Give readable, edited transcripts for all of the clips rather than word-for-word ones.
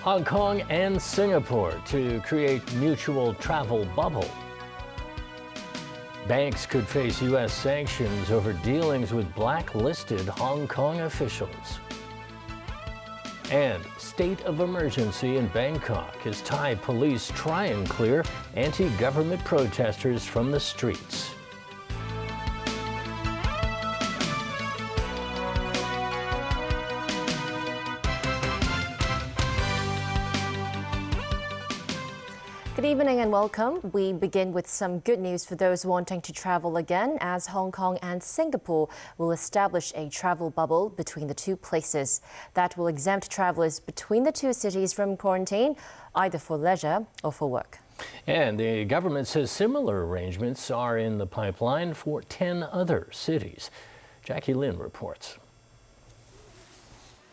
Hong Kong and Singapore to create mutual travel bubble. Banks could face U.S. sanctions over dealings with blacklisted Hong Kong officials. And state of emergency in Bangkok as Thai police try and clear anti-government protesters from the streets. Good evening and welcome. We begin with some good news for those wanting to travel again, as Hong Kong and Singapore will establish a travel bubble between the two places that will exempt travelers between the two cities from quarantine, either for leisure or for work. And the government says similar arrangements are in the pipeline for 10 other cities. Jackie Lin reports.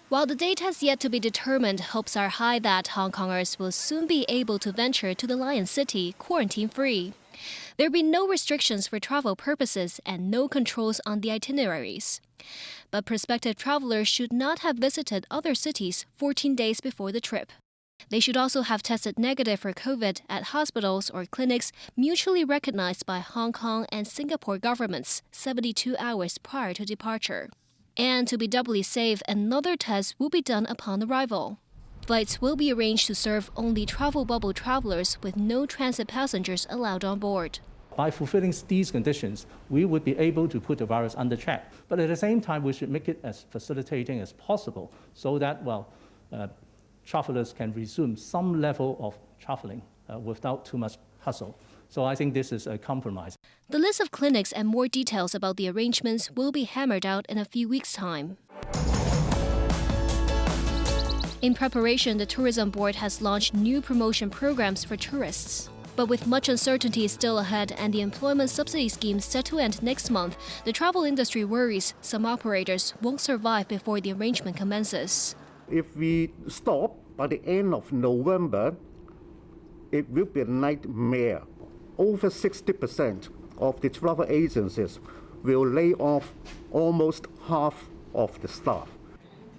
While the date has yet to be determined, hopes are high that Hong Kongers will soon be able to venture to the Lion City quarantine-free. There will be no restrictions for travel purposes and no controls on the itineraries. But prospective travelers should not have visited other cities 14 days before the trip. They should also have tested negative for COVID at hospitals or clinics mutually recognized by Hong Kong and Singapore governments 72 hours prior to departure. And to be doubly safe, another test will be done upon arrival. Flights will be arranged to serve only travel bubble travelers with no transit passengers allowed on board. By fulfilling these conditions, we would be able to put the virus under check. But at the same time, we should make it as facilitating as possible so that, travelers can resume some level of traveling without too much hassle. So I think this is a compromise. The list of clinics and more details about the arrangements will be hammered out in a few weeks' time. In preparation, the Tourism Board has launched new promotion programs for tourists. But with much uncertainty still ahead and the employment subsidy scheme set to end next month, the travel industry worries some operators won't survive before the arrangement commences. If we stop by the end of November, it will be a nightmare. Over 60% of the travel agencies will lay off almost half of the staff.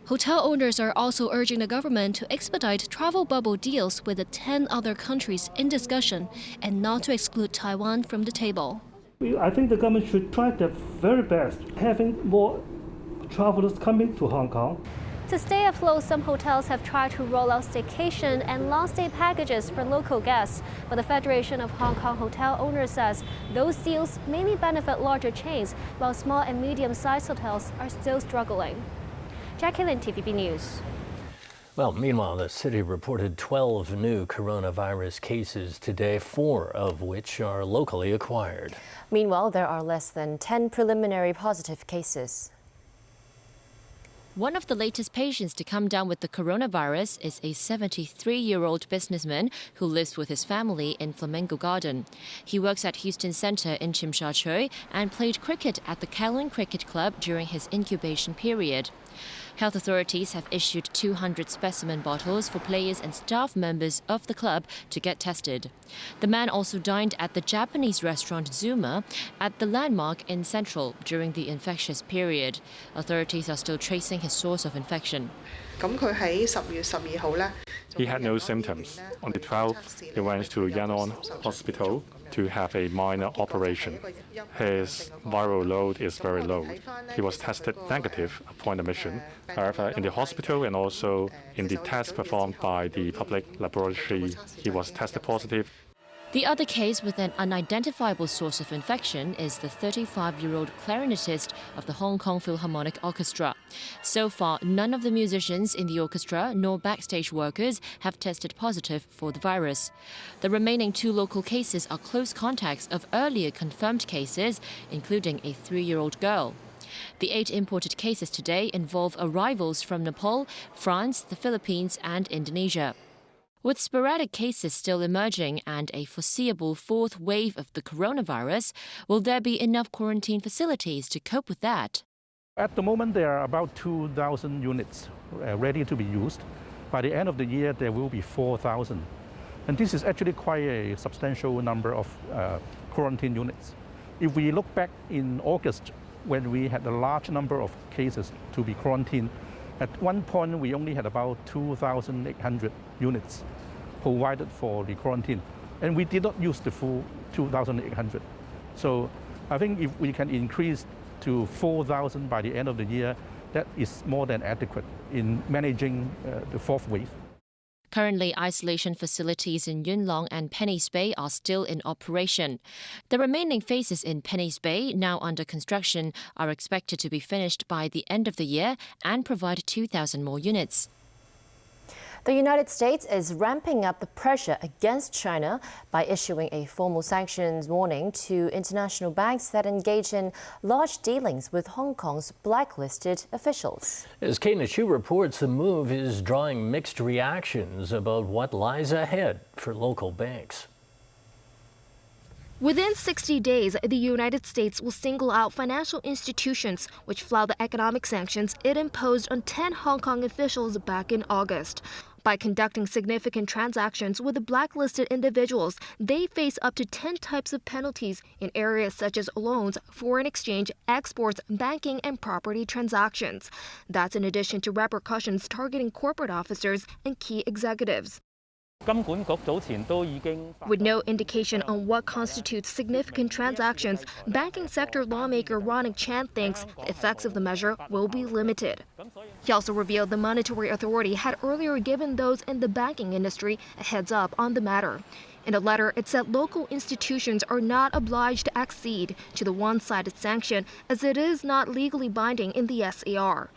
Hotel owners are also urging the government to expedite travel bubble deals with the 10 other countries in discussion and not to exclude Taiwan from the table. I think the government should try their very best, having more travelers coming to Hong Kong. To stay afloat, some hotels have tried to roll out staycation and long-stay packages for local guests. But the Federation of Hong Kong Hotel Owners says those deals mainly benefit larger chains, while small and medium-sized hotels are still struggling. Jackie Lin, TVB News. Well, meanwhile, the city reported 12 new coronavirus cases today, 4 of which are locally acquired. Meanwhile, there are less than 10 preliminary positive cases. One of the latest patients to come down with the coronavirus is a 73-year-old businessman who lives with his family in Flamingo Garden. He works at Houston Center in Tsim Sha Tsui and played cricket at the Kowloon Cricket Club during his incubation period. Health authorities have issued 200 specimen bottles for players and staff members of the club to get tested. The man also dined at the Japanese restaurant Zuma at the Landmark in Central during the infectious period. Authorities are still tracing his source of infection. He had no symptoms. On the 12th, he went to Yangon Hospital to have a minor operation. His viral load is very low. He was tested negative upon admission. However, in the hospital and also in the test performed by the public laboratory, he was tested positive. The other case with an unidentifiable source of infection is the 35-year-old clarinetist of the Hong Kong Philharmonic Orchestra. So far, none of the musicians in the orchestra nor backstage workers have tested positive for the virus. The remaining 2 local cases are close contacts of earlier confirmed cases, including a 3-year-old girl. The 8 imported cases today involve arrivals from Nepal, France, the Philippines, and Indonesia. With sporadic cases still emerging and a foreseeable 4th wave of the coronavirus, will there be enough quarantine facilities to cope with that? At the moment, there are about 2,000 units ready to be used. By the end of the year, there will be 4,000. And this is actually quite a substantial number of quarantine units. If we look back in August when we had a large number of cases to be quarantined. At one point, we only had about 2,800 units provided for the quarantine, and we did not use the full 2,800. So I think if we can increase to 4,000 by the end of the year, that is more than adequate in managing the fourth wave. Currently, isolation facilities in Yuen Long and Penny's Bay are still in operation. The remaining phases in Penny's Bay, now under construction, are expected to be finished by the end of the year and provide 2,000 more units. The United States is ramping up the pressure against China by issuing a formal sanctions warning to international banks that engage in large dealings with Hong Kong's blacklisted officials. As Kate Chu reports, the move is drawing mixed reactions about what lies ahead for local banks. Within 60 days, the United States will single out financial institutions which flout the economic sanctions it imposed on 10 Hong Kong officials back in August. By conducting significant transactions with the blacklisted individuals, they face up to 10 types of penalties in areas such as loans, foreign exchange, exports, banking, and property transactions. That's in addition to repercussions targeting corporate officers and key executives. With no indication on what constitutes significant transactions, banking sector lawmaker Ronald Chan thinks the effects of the measure will be limited. He also revealed the Monetary Authority had earlier given those in the banking industry a heads up on the matter. In a letter, it said local institutions are not obliged to accede to the one-sided sanction as it is not legally binding in the SAR.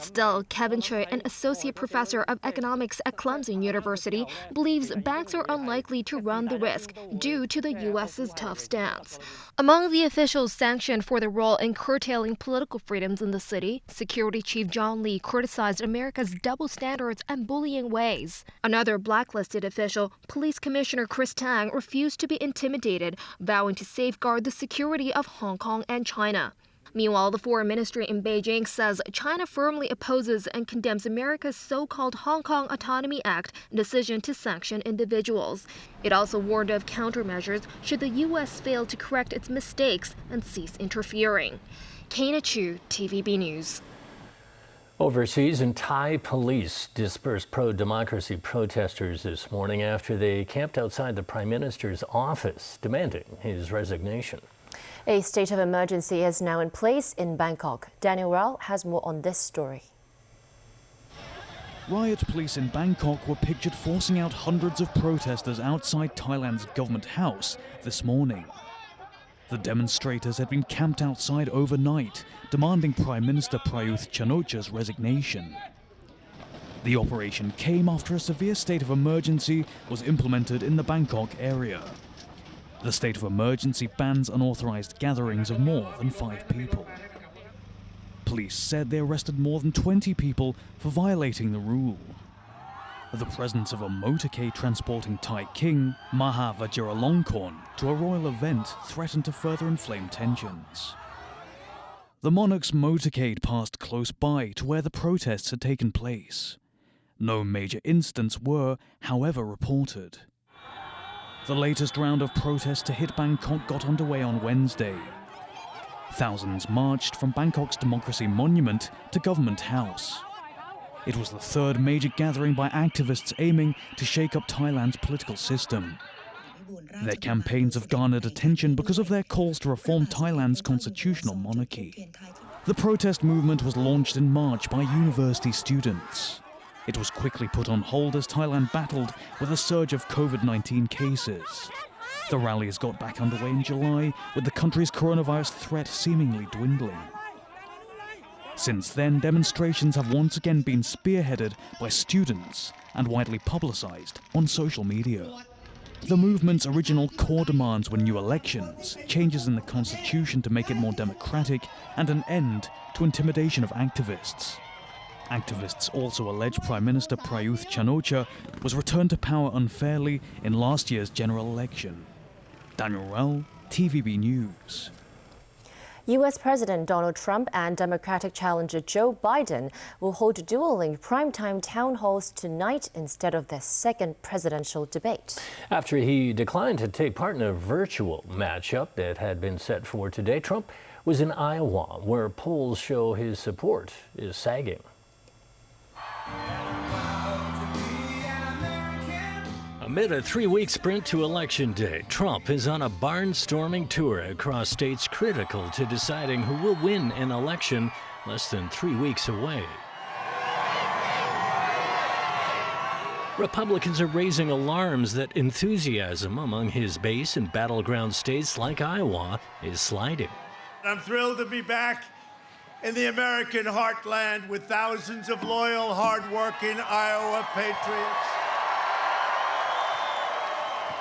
Still, Kevin Choi, an associate professor of economics at Clemson University, believes banks are unlikely to run the risk due to the U.S.'s tough stance. Among the officials sanctioned for their role in curtailing political freedoms in the city, Security Chief John Lee criticized America's double standards and bullying ways. Another blacklisted official, Police Commissioner Chris Tang, refused to be intimidated, vowing to safeguard the security of Hong Kong and China. Meanwhile, the Foreign Ministry in Beijing says China firmly opposes and condemns America's so-called Hong Kong Autonomy Act decision to sanction individuals. It also warned of countermeasures should the U.S. fail to correct its mistakes and cease interfering. Kate Chu, TVB News. Overseas, and Thai police dispersed pro-democracy protesters this morning after they camped outside the Prime Minister's office, demanding his resignation. A state of emergency is now in place in Bangkok. Daniel Rao has more on this story. Riot police in Bangkok were pictured forcing out hundreds of protesters outside Thailand's government house this morning. The demonstrators had been camped outside overnight, demanding Prime Minister Prayuth Chan-o-cha's resignation. The operation came after a severe state of emergency was implemented in the Bangkok area. The state of emergency bans unauthorized gatherings of more than 5 people. Police said they arrested more than 20 people for violating the rule. The presence of a motorcade transporting Thai king, Maha Vajiralongkorn, to a royal event threatened to further inflame tensions. The monarch's motorcade passed close by to where the protests had taken place. No major incidents were, however, reported. The latest round of protests to hit Bangkok got underway on Wednesday. Thousands marched from Bangkok's Democracy Monument to Government House. It was the third major gathering by activists aiming to shake up Thailand's political system. Their campaigns have garnered attention because of their calls to reform Thailand's constitutional monarchy. The protest movement was launched in March by university students. It was quickly put on hold as Thailand battled with a surge of COVID-19 cases. The rallies got back underway in July, with the country's coronavirus threat seemingly dwindling. Since then, demonstrations have once again been spearheaded by students and widely publicized on social media. The movement's original core demands were new elections, changes in the constitution to make it more democratic, and an end to intimidation of activists. Activists also allege Prime Minister Prayuth Chan-o-cha was returned to power unfairly in last year's general election. Daniel Rao, TVB News. U.S. President Donald Trump and Democratic challenger Joe Biden will hold dueling primetime town halls tonight instead of their second presidential debate. After he declined to take part in a virtual matchup that had been set for today, Trump was in Iowa, where polls show his support is sagging. Amid a three-week sprint to Election Day, Trump is on a barnstorming tour across states critical to deciding who will win an election less than 3 weeks away. Republicans are raising alarms that enthusiasm among his base in battleground states like Iowa is sliding. I'm thrilled to be back in the American heartland with thousands of loyal, hardworking Iowa patriots.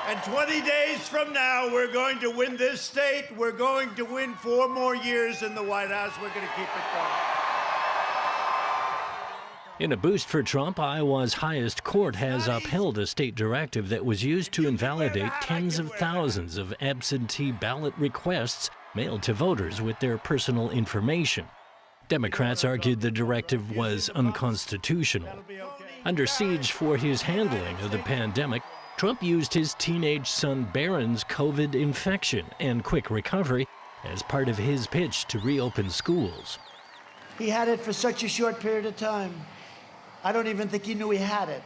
And 20 days from now, we're going to win this state. We're going to win 4 more years in the White House. We're going to keep it going. In a boost for Trump, Iowa's highest court has upheld a state directive that was used to invalidate tens of thousands of absentee ballot requests mailed to voters with their personal information. Democrats argued the directive was unconstitutional. Under siege for his handling of the pandemic, Trump used his teenage son Barron's COVID infection and quick recovery as part of his pitch to reopen schools. He had it for such a short period of time. I don't even think he knew he had it.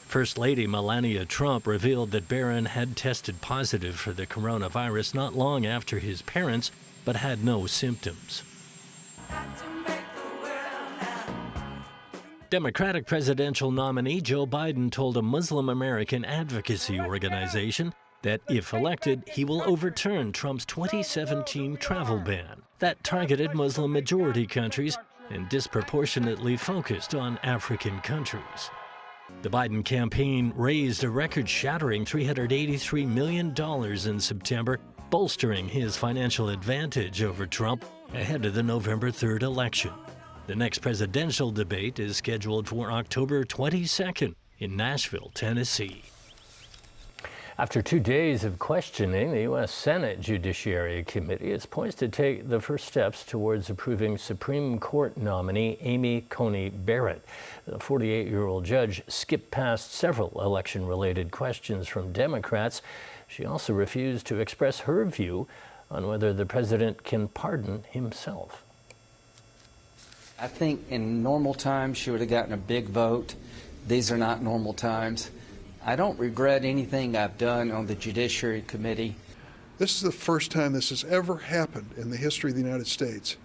First Lady Melania Trump revealed that Barron had tested positive for the coronavirus not long after his parents, but had no symptoms. Democratic presidential nominee Joe Biden told a Muslim American advocacy organization that if elected, he will overturn Trump's 2017 travel ban that targeted Muslim-majority countries and disproportionately focused on African countries. The Biden campaign raised a record-shattering $383 million in September, bolstering his financial advantage over Trump ahead of the November 3rd election. The next presidential debate is scheduled for October 22nd in Nashville, Tennessee. After 2 days of questioning, the U.S. Senate Judiciary Committee is poised to take the first steps towards approving Supreme Court nominee Amy Coney Barrett. The 48-year-old judge skipped past several election-related questions from Democrats. She also refused to express her view on whether the president can pardon himself. I think in normal times she would have gotten a big vote. These are not normal times. I don't regret anything I've done on the Judiciary Committee. This is the first time this has ever happened in the history of the United States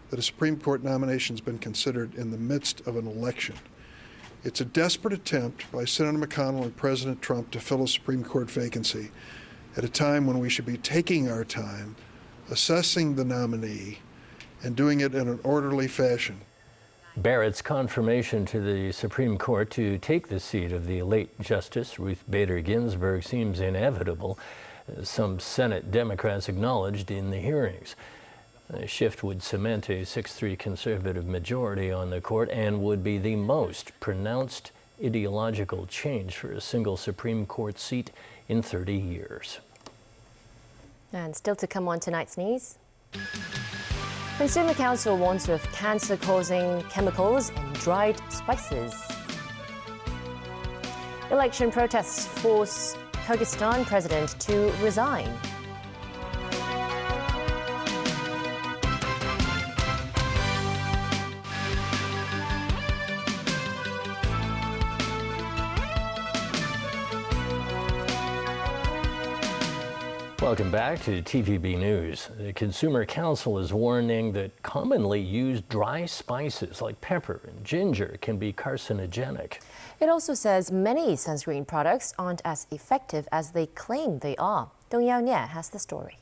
that a Supreme Court nomination has been considered in the midst of an election. It's a desperate attempt by Senator McConnell and President Trump to fill a Supreme Court vacancy at a time when we should be taking our time, assessing the nominee, and doing it in an orderly fashion. Barrett's confirmation to the Supreme Court to take the seat of the late Justice Ruth Bader Ginsburg seems inevitable, as some Senate Democrats acknowledged in the hearings. The shift would cement a 6-3 conservative majority on the court and would be the most pronounced ideological change for a single Supreme Court seat in 30 years. And still to come on tonight's news. Consumer Council warns of cancer-causing chemicals in dried spices. Election protests force Kyrgyzstan president to resign. Welcome back to TVB News. The Consumer Council is warning that commonly used dry spices like pepper and ginger can be carcinogenic. It also says many sunscreen products aren't as effective as they claim they are. Dong Yao Nie has the story.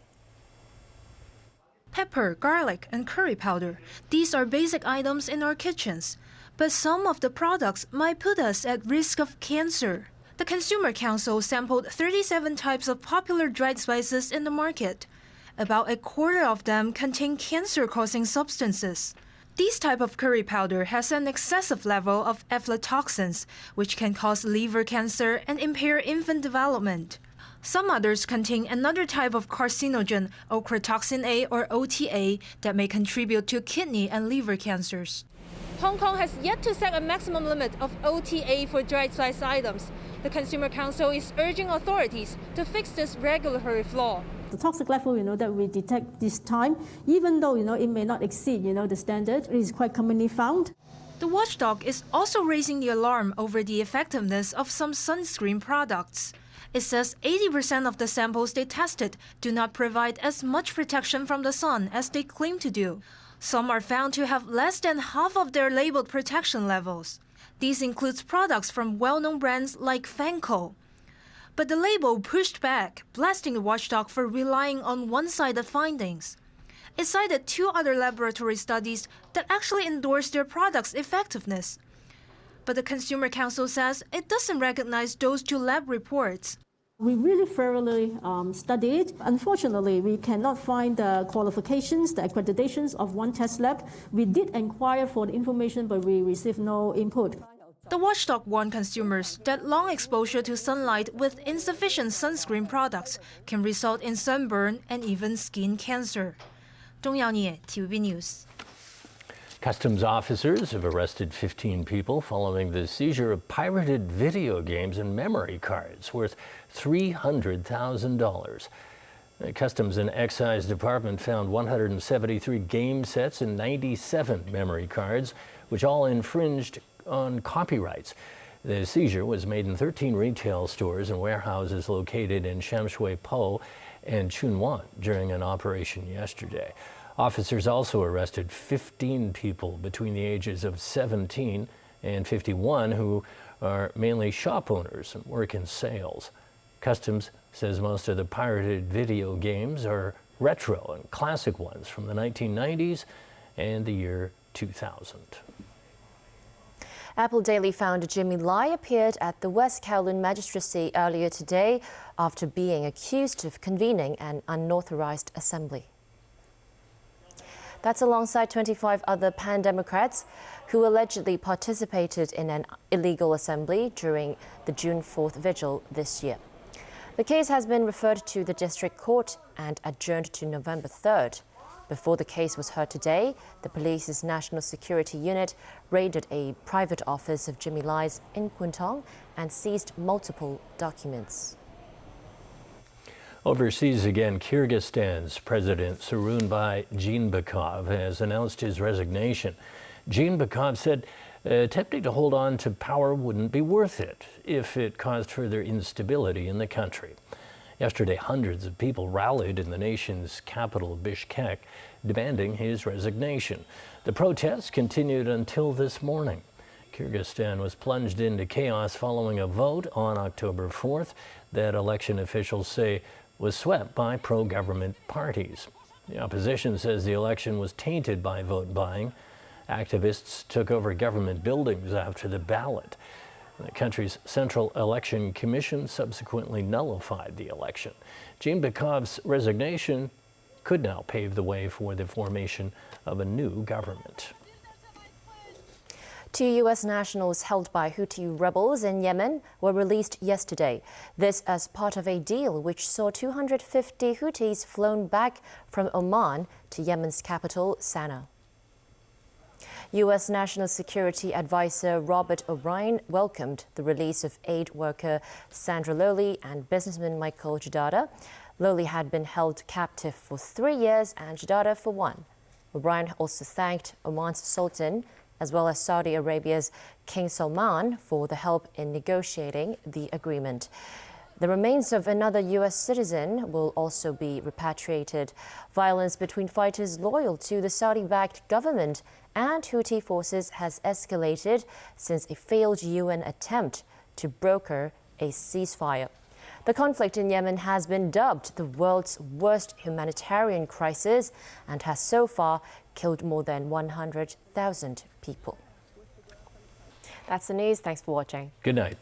Pepper, garlic, and curry powder. These are basic items in our kitchens. But some of the products might put us at risk of cancer. The Consumer Council sampled 37 types of popular dried spices in the market. About a quarter of them contain cancer-causing substances. This type of curry powder has an excessive level of aflatoxins, which can cause liver cancer and impair infant development. Some others contain another type of carcinogen, ochratoxin A or OTA, that may contribute to kidney and liver cancers. Hong Kong has yet to set a maximum limit of OTA for dried spice items. The Consumer Council is urging authorities to fix this regulatory flaw. The toxic level, that we detect this time, even though, it may not exceed, the standard, it is quite commonly found. The watchdog is also raising the alarm over the effectiveness of some sunscreen products. It says 80% of the samples they tested do not provide as much protection from the sun as they claim to do. Some are found to have less than half of their labeled protection levels. These include products from well-known brands like Fanco. But the label pushed back, blasting the watchdog for relying on one-sided findings. It cited 2 other laboratory studies that actually endorsed their product's effectiveness. But the Consumer Council says it doesn't recognize those 2 lab reports. We really thoroughly studied. Unfortunately, we cannot find the qualifications, the accreditations of one test lab. We did inquire for the information, but we received no input. The watchdog warned consumers that long exposure to sunlight with insufficient sunscreen products can result in sunburn and even skin cancer. 钟耀聂 TVB News. Customs officers have arrested 15 people following the seizure of pirated video games and memory cards worth $300,000. The Customs and Excise Department found 173 game sets and 97 memory cards, which all infringed on copyrights. The seizure was made in 13 retail stores and warehouses located in Shamshui Po and Chunwan during an operation yesterday. Officers also arrested 15 people between the ages of 17 and 51 who are mainly shop owners and work in sales. Customs says most of the pirated video games are retro and classic ones from the 1990s and the year 2000. Apple Daily founder Jimmy Lai appeared at the West Kowloon Magistracy earlier today after being accused of convening an unauthorized assembly. That's alongside 25 other pan-Democrats who allegedly participated in an illegal assembly during the June 4th vigil this year. The case has been referred to the district court and adjourned to November 3rd. Before the case was heard today, the police's National Security Unit raided a private office of Jimmy Lai's in Kwun Tong and seized multiple documents. Overseas again, Kyrgyzstan's President Surunbay Jeenbekov has announced his resignation. Jeenbekov said attempting to hold on to power wouldn't be worth it if it caused further instability in the country. Yesterday, hundreds of people rallied in the nation's capital, Bishkek, demanding his resignation. The protests continued until this morning. Kyrgyzstan was plunged into chaos following a vote on October 4th that election officials say was swept by pro-government parties. The opposition says the election was tainted by vote buying. Activists took over government buildings after the ballot. The country's Central Election Commission subsequently nullified the election. Jeenbekov's resignation could now pave the way for the formation of a new government. 2 U.S. nationals held by Houthi rebels in Yemen were released yesterday. This as part of a deal which saw 250 Houthis flown back from Oman to Yemen's capital, Sana'a. U.S. National Security Advisor Robert O'Brien welcomed the release of aid worker Sandra Lowley and businessman Michael Jadada. Lowley had been held captive for 3 years and Jadada for 1. O'Brien also thanked Oman's Sultan as well as Saudi Arabia's King Salman for the help in negotiating the agreement. The remains of another U.S. citizen will also be repatriated. Violence between fighters loyal to the Saudi-backed government and Houthi forces has escalated since a failed UN attempt to broker a ceasefire. The conflict in Yemen has been dubbed the world's worst humanitarian crisis and has so far killed more than 100,000 people. That's the news. Thanks for watching. Good night.